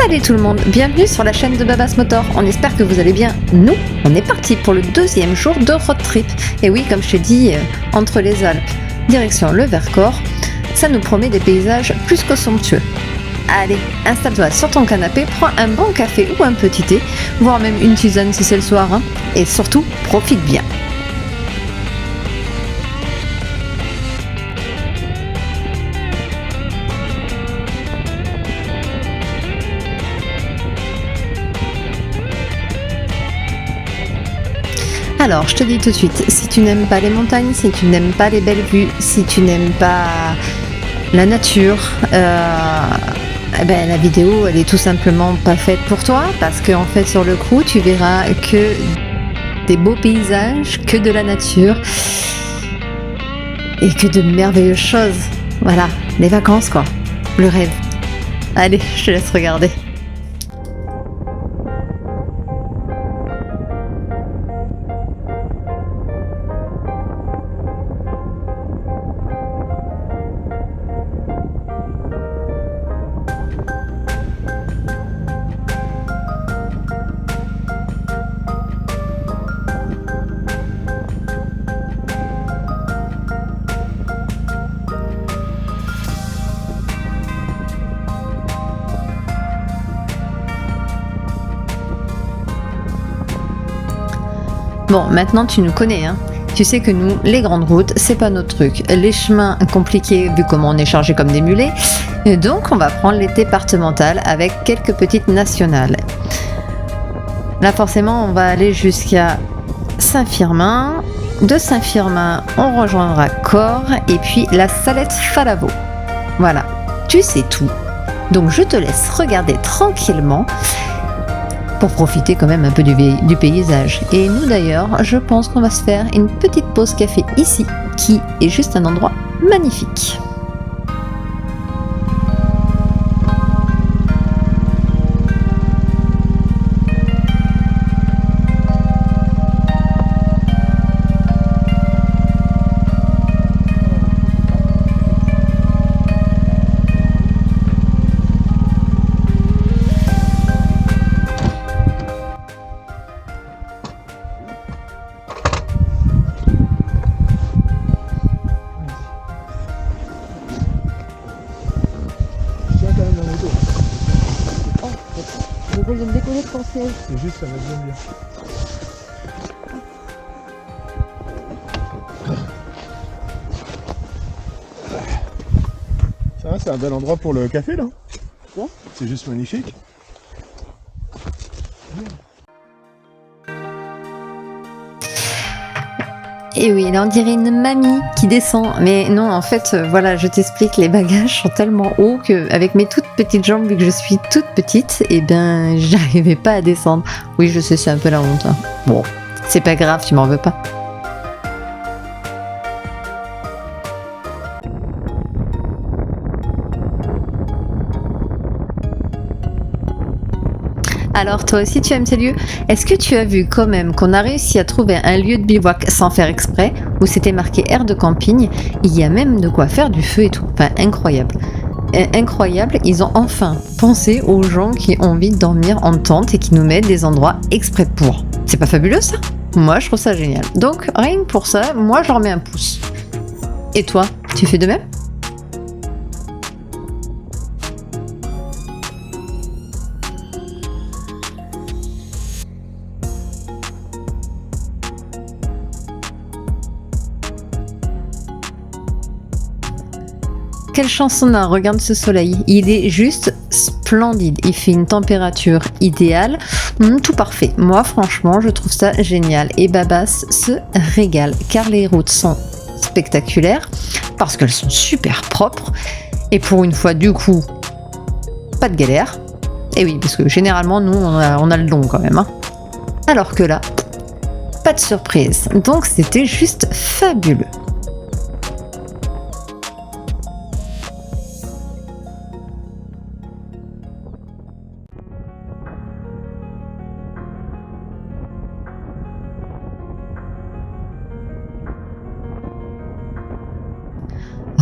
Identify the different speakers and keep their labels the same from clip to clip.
Speaker 1: Salut tout le monde, bienvenue sur la chaîne de Babas Motor. On espère que vous allez bien. Nous, on est parti pour le deuxième jour de road trip. Et oui, comme je t'ai dit, entre les Alpes, direction le Vercors, ça nous promet des paysages plus que somptueux. Allez, installe-toi sur ton canapé, prends un bon café ou un petit thé, voire même une tisane si c'est le soir, hein, et surtout, profite bien. Alors, je te dis tout de suite, si tu n'aimes pas les montagnes, si tu n'aimes pas les belles vues, si tu n'aimes pas la nature, la vidéo, elle est tout simplement pas faite pour toi, parce qu'en fait, sur le coup, tu verras que des beaux paysages, que de la nature, et que de merveilleuses choses. Voilà, les vacances quoi, le rêve. Allez, je te laisse regarder. Bon, maintenant tu nous connais, hein. Tu sais que nous, les grandes routes, c'est pas notre truc. Les chemins compliqués, vu comment on est chargé comme des mulets. Et donc, on va prendre les départementales avec quelques petites nationales. Là, forcément, on va aller jusqu'à Saint-Firmin. De Saint-Firmin, on rejoindra Corps et puis la Salette-Falavo. Voilà, tu sais tout. Donc, je te laisse regarder tranquillement pour profiter quand même un peu du paysage. Et nous d'ailleurs, je pense qu'on va se faire une petite pause café ici, qui est juste un endroit magnifique. Je vais me décoller de ton siège.
Speaker 2: C'est juste, ça va bien. Ça va, c'est un bel endroit pour le café là.
Speaker 1: Ouais.
Speaker 2: C'est juste magnifique.
Speaker 1: Et oui, là on dirait une mamie qui descend. Mais non, en fait, voilà, je t'explique, les bagages sont tellement hauts qu'avec mes toutes petites jambes, vu que je suis toute petite, et ben j'arrivais pas à descendre. Oui, je sais, c'est un peu la honte, hein. Bon, c'est pas grave, tu m'en veux pas. Alors toi aussi tu aimes ces lieux? Est-ce que tu as vu quand même qu'on a réussi à trouver un lieu de bivouac sans faire exprès, où c'était marqué aire de camping, il y a même de quoi faire du feu et tout, enfin incroyable. Incroyable, ils ont enfin pensé aux gens qui ont envie de dormir en tente et qui nous mettent des endroits exprès pour. C'est pas fabuleux ça? Moi je trouve ça génial. Donc rien que pour ça, moi j'en remets un pouce. Et toi, tu fais de même? Quelle chance on a, regarde ce soleil, il est juste splendide, il fait une température idéale, tout parfait. Moi franchement je trouve ça génial et Babas se régale car les routes sont spectaculaires parce qu'elles sont super propres et pour une fois du coup pas de galère. Et oui, parce que généralement nous on a le don quand même, hein. Alors que là, pas de surprise, donc c'était juste fabuleux.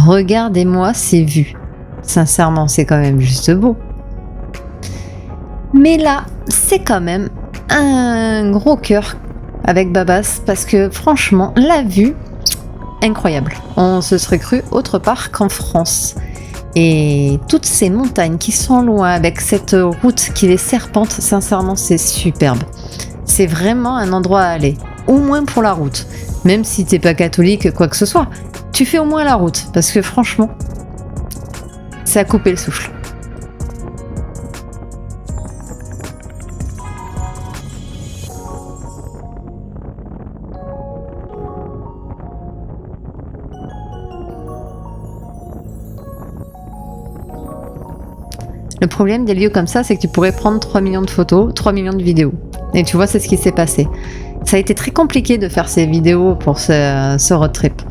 Speaker 1: Regardez-moi ces vues. Sincèrement, c'est quand même juste beau. Mais là, c'est quand même un gros cœur avec Babas parce que franchement, la vue, incroyable. On se serait cru autre part qu'en France. Et toutes ces montagnes qui sont loin avec cette route qui les serpente, sincèrement, c'est superbe. C'est vraiment un endroit à aller, au moins pour la route. Même si t'es pas catholique, quoi que ce soit, tu fais au moins la route parce que franchement, c'est à couper le souffle. Le problème des lieux comme ça, c'est que tu pourrais prendre 3 millions de photos, 3 millions de vidéos. Et tu vois, c'est ce qui s'est passé. Ça a été très compliqué de faire ces vidéos pour ce road trip.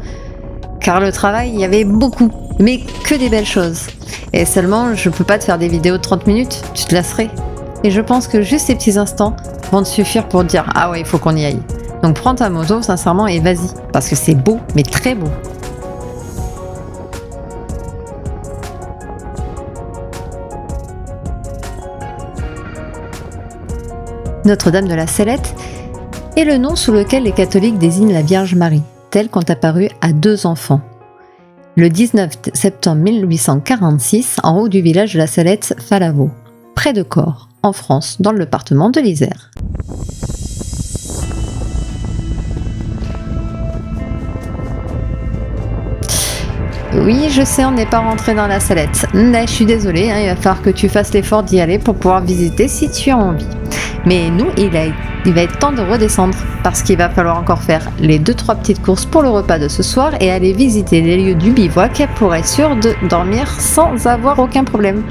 Speaker 1: Car le travail, il y avait beaucoup, mais que des belles choses. Et seulement, je peux pas te faire des vidéos de 30 minutes, tu te lasserais. Et je pense que juste ces petits instants vont te suffire pour te dire « Ah ouais, il faut qu'on y aille ». Donc prends ta moto, sincèrement, et vas-y. Parce que c'est beau, mais très beau. Notre-Dame de la Sellette est le nom sous lequel les catholiques désignent la Vierge Marie, telle qu'ont apparu à 2 enfants. Le 19 septembre 1846, en haut du village de la Sellette-Falavo, près de Corps, en France, dans le département de l'Isère. Oui, je sais, on n'est pas rentré dans la Sellette. Mais je suis désolée, il va falloir que tu fasses l'effort d'y aller pour pouvoir visiter si tu as envie. Mais nous, il va être temps de redescendre parce qu'il va falloir encore faire les 2-3 petites courses pour le repas de ce soir et aller visiter les lieux du bivouac pour être sûr de dormir sans avoir aucun problème.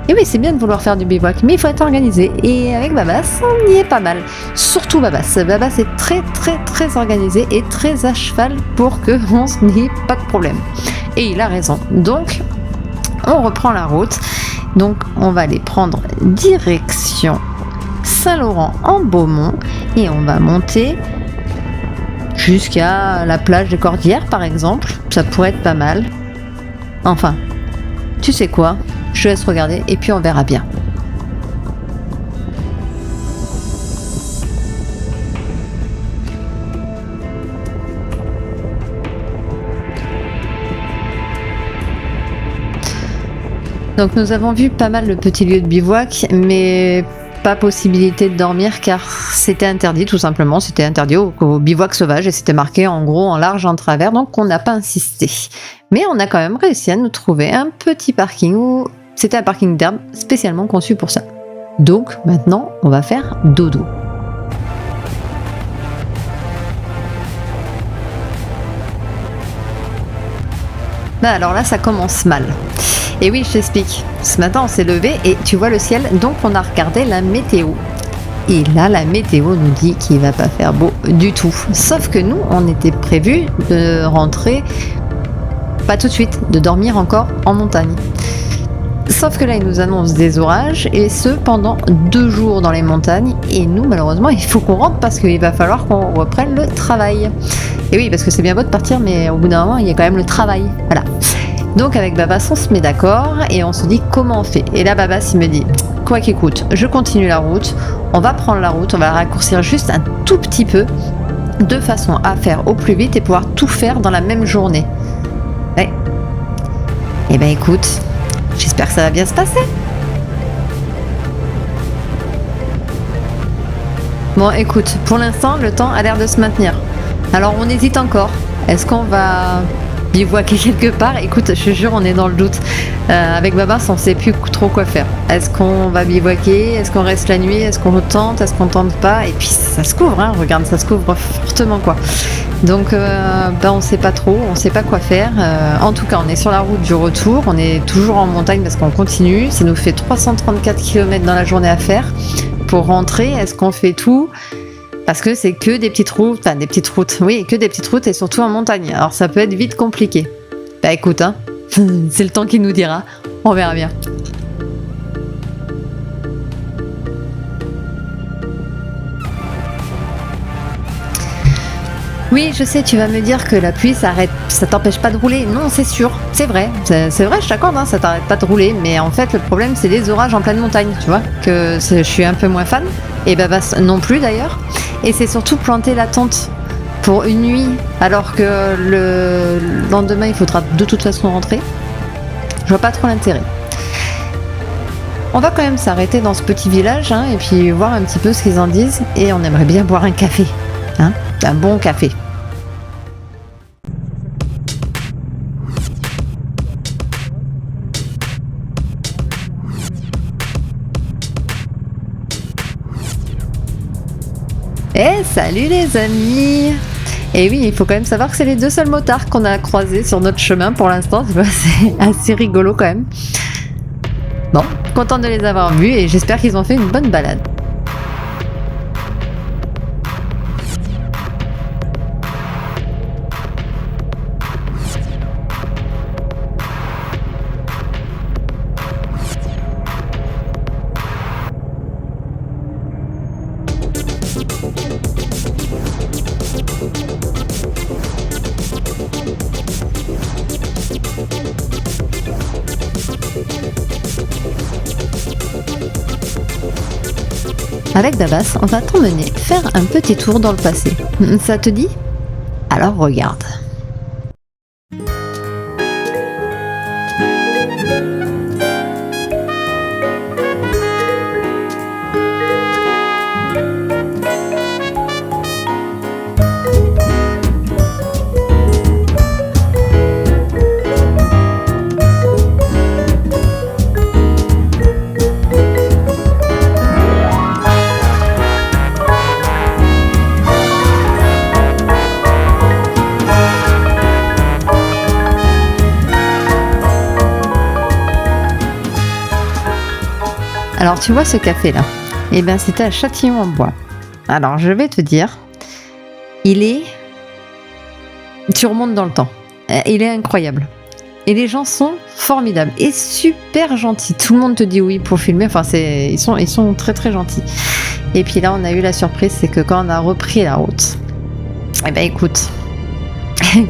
Speaker 1: Et oui, c'est bien de vouloir faire du bivouac, mais il faut être organisé. Et avec Babas, on y est pas mal. Surtout Babas. Babas est très très très organisé et très à cheval pour qu'on n'ait pas de problème. Et il a raison. Donc, on reprend la route. Donc, on va aller prendre direction Saint-Laurent-en-Beaumont et on va monter jusqu'à la plage de Cordières par exemple. Ça pourrait être pas mal. Enfin, tu sais quoi ? Je laisse regarder et puis on verra bien. Donc nous avons vu pas mal de petits lieux de bivouac, mais pas possibilité de dormir car c'était interdit tout simplement, c'était interdit au bivouac sauvage et c'était marqué en gros en large en travers, donc on n'a pas insisté. Mais on a quand même réussi à nous trouver un petit parking où c'était un parking d'herbe spécialement conçu pour ça. Donc maintenant on va faire dodo. Bah alors là ça commence mal. Et oui, je t'explique. Ce matin, on s'est levé et tu vois le ciel, donc on a regardé la météo. Et là, la météo nous dit qu'il va pas faire beau du tout. Sauf que nous, on était prévu de rentrer, pas tout de suite, de dormir encore en montagne. Sauf que là, ils nous annoncent des orages, et ce, pendant 2 jours dans les montagnes. Et nous, malheureusement, il faut qu'on rentre parce qu'il va falloir qu'on reprenne le travail. Et oui, parce que c'est bien beau de partir, mais au bout d'un moment, il y a quand même le travail. Voilà. Donc avec Babas, on se met d'accord et on se dit comment on fait. Et là, Babas, il me dit, quoi qu'il coûte, je continue la route, on va prendre la route, on va la raccourcir juste un tout petit peu, de façon à faire au plus vite et pouvoir tout faire dans la même journée. Ouais. Eh ben écoute, j'espère que ça va bien se passer. Bon, écoute, pour l'instant, le temps a l'air de se maintenir. Alors on hésite encore. Est-ce qu'on va bivouaquer quelque part? Écoute, je te jure, on est dans le doute. Avec Babas, on sait plus trop quoi faire. Est-ce qu'on va bivouaquer? Est-ce qu'on reste la nuit? Est-ce qu'on tente? Est-ce qu'on tente pas? Et puis ça se couvre, hein, regarde, ça se couvre fortement quoi. Donc on sait pas trop, on sait pas quoi faire. En tout cas, on est sur la route du retour, on est toujours en montagne parce qu'on continue. Ça nous fait 334 km dans la journée à faire. Pour rentrer, est-ce qu'on fait tout? Parce que c'est que des petites routes, enfin des petites routes, oui, que des petites routes et surtout en montagne. Alors ça peut être vite compliqué. Bah écoute, hein, c'est le temps qui nous dira, on verra bien. Oui, je sais, tu vas me dire que la pluie, ça t'empêche pas de rouler. Non, c'est sûr, c'est vrai. C'est vrai, je t'accorde, hein, ça t'arrête pas de rouler. Mais en fait, le problème, c'est les orages en pleine montagne, tu vois, je suis un peu moins fan. Et Babas non plus, d'ailleurs. Et c'est surtout planter la tente pour une nuit, alors que le lendemain, il faudra de toute façon rentrer. Je vois pas trop l'intérêt. On va quand même s'arrêter dans ce petit village, hein, et puis voir un petit peu ce qu'ils en disent. Et on aimerait bien boire un café, hein, un bon café. Eh, salut les amis! Et oui, il faut quand même savoir que c'est les deux seuls motards qu'on a croisés sur notre chemin pour l'instant. Tu vois, c'est assez rigolo quand même. Bon, content de les avoir vus et j'espère qu'ils ont fait une bonne balade. Avec Babas, on va t'emmener faire un petit tour dans le passé. Ça te dit? Alors regarde. Alors tu vois ce café là? Eh bien c'était à Châtillon-en-Bois. Alors je vais te dire, tu remontes dans le temps. Il est incroyable. Et les gens sont formidables et super gentils. Tout le monde te dit oui pour filmer. Enfin ils sont très très gentils. Et puis là on a eu la surprise, c'est que quand on a repris la route, eh ben écoute,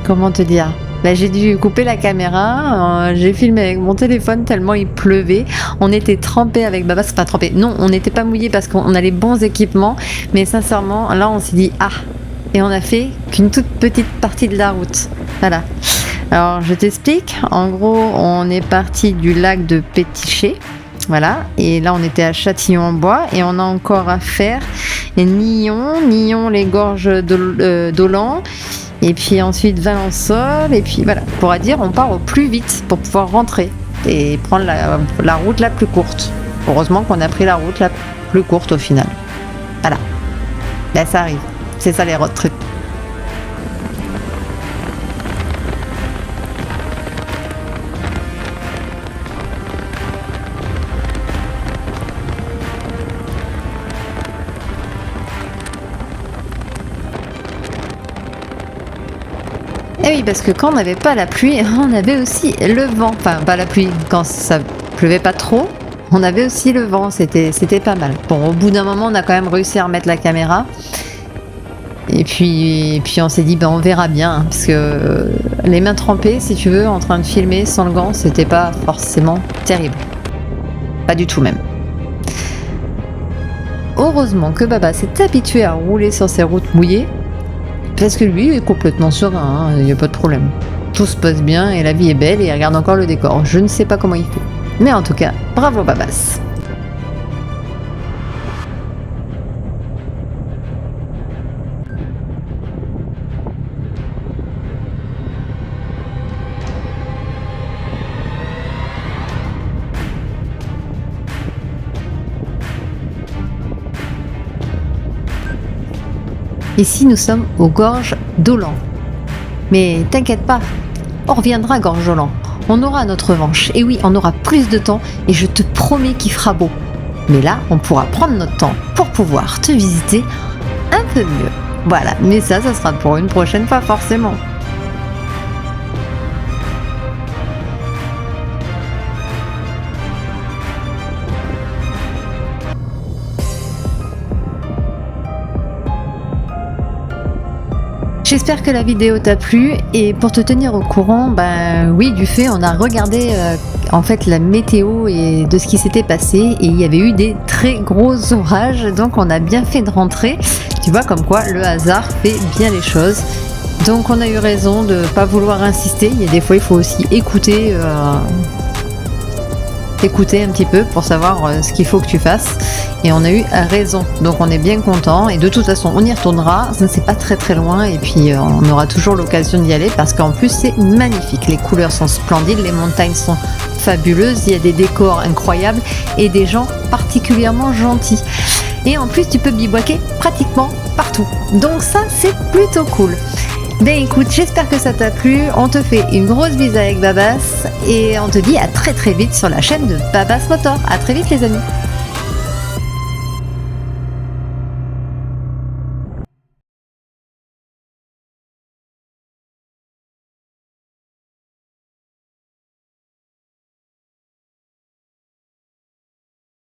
Speaker 1: comment te dire? Bah, j'ai dû couper la caméra, j'ai filmé avec mon téléphone tellement il pleuvait. On était trempés avec Babas, enfin trempés. Non, on n'était pas mouillés parce qu'on a les bons équipements, mais sincèrement, là on s'est dit ah, et on a fait qu'une toute petite partie de la route. Voilà. Alors je t'explique. En gros, on est parti du lac de Pétiché. Voilà, et là on était à Châtillon-en-Bois et on a encore à faire Nyon, les gorges d'Olan. Et puis ensuite Valençol, et puis voilà, on pourra dire on part au plus vite pour pouvoir rentrer et prendre la route la plus courte. Heureusement qu'on a pris la route la plus courte au final. Voilà, là ça arrive, c'est ça les road trips. Et oui, parce que quand on n'avait pas la pluie, on avait aussi le vent. Enfin, pas la pluie, quand ça pleuvait pas trop, on avait aussi le vent. C'était pas mal. Bon, au bout d'un moment, on a quand même réussi à remettre la caméra. Et puis on s'est dit, ben, on verra bien. Hein, parce que les mains trempées, si tu veux, en train de filmer sans le gant, c'était pas forcément terrible. Pas du tout même. Heureusement que Baba s'est habitué à rouler sur ces routes mouillées. Parce que lui est complètement serein, il n'y a pas de problème. Tout se passe bien et la vie est belle et il regarde encore le décor. Je ne sais pas comment il fait. Mais en tout cas, bravo Babas. Ici, nous sommes aux gorges d'Olan. Mais t'inquiète pas, on reviendra à Gorge d'Olan. On aura notre revanche. Et oui, on aura plus de temps et je te promets qu'il fera beau. Mais là, on pourra prendre notre temps pour pouvoir te visiter un peu mieux. Voilà, mais ça sera pour une prochaine fois forcément. J'espère que la vidéo t'a plu et pour te tenir au courant, oui, du fait, on a regardé en fait la météo et de ce qui s'était passé et il y avait eu des très gros orages, donc on a bien fait de rentrer. Tu vois comme quoi le hasard fait bien les choses. Donc on a eu raison de pas vouloir insister. Il y a des fois il faut aussi écouter un petit peu pour savoir ce qu'il faut que tu fasses. Et on a eu raison, donc on est bien content et de toute façon on y retournera, c'est pas très très loin et puis on aura toujours l'occasion d'y aller parce qu'en plus c'est magnifique, les couleurs sont splendides, les montagnes sont fabuleuses, il y a des décors incroyables et des gens particulièrement gentils. Et en plus tu peux bivouaquer pratiquement partout, donc ça c'est plutôt cool. Ben écoute, j'espère que ça t'a plu, on te fait une grosse bise avec Babas et on te dit à très très vite sur la chaîne de Babas Motor. À très vite les amis.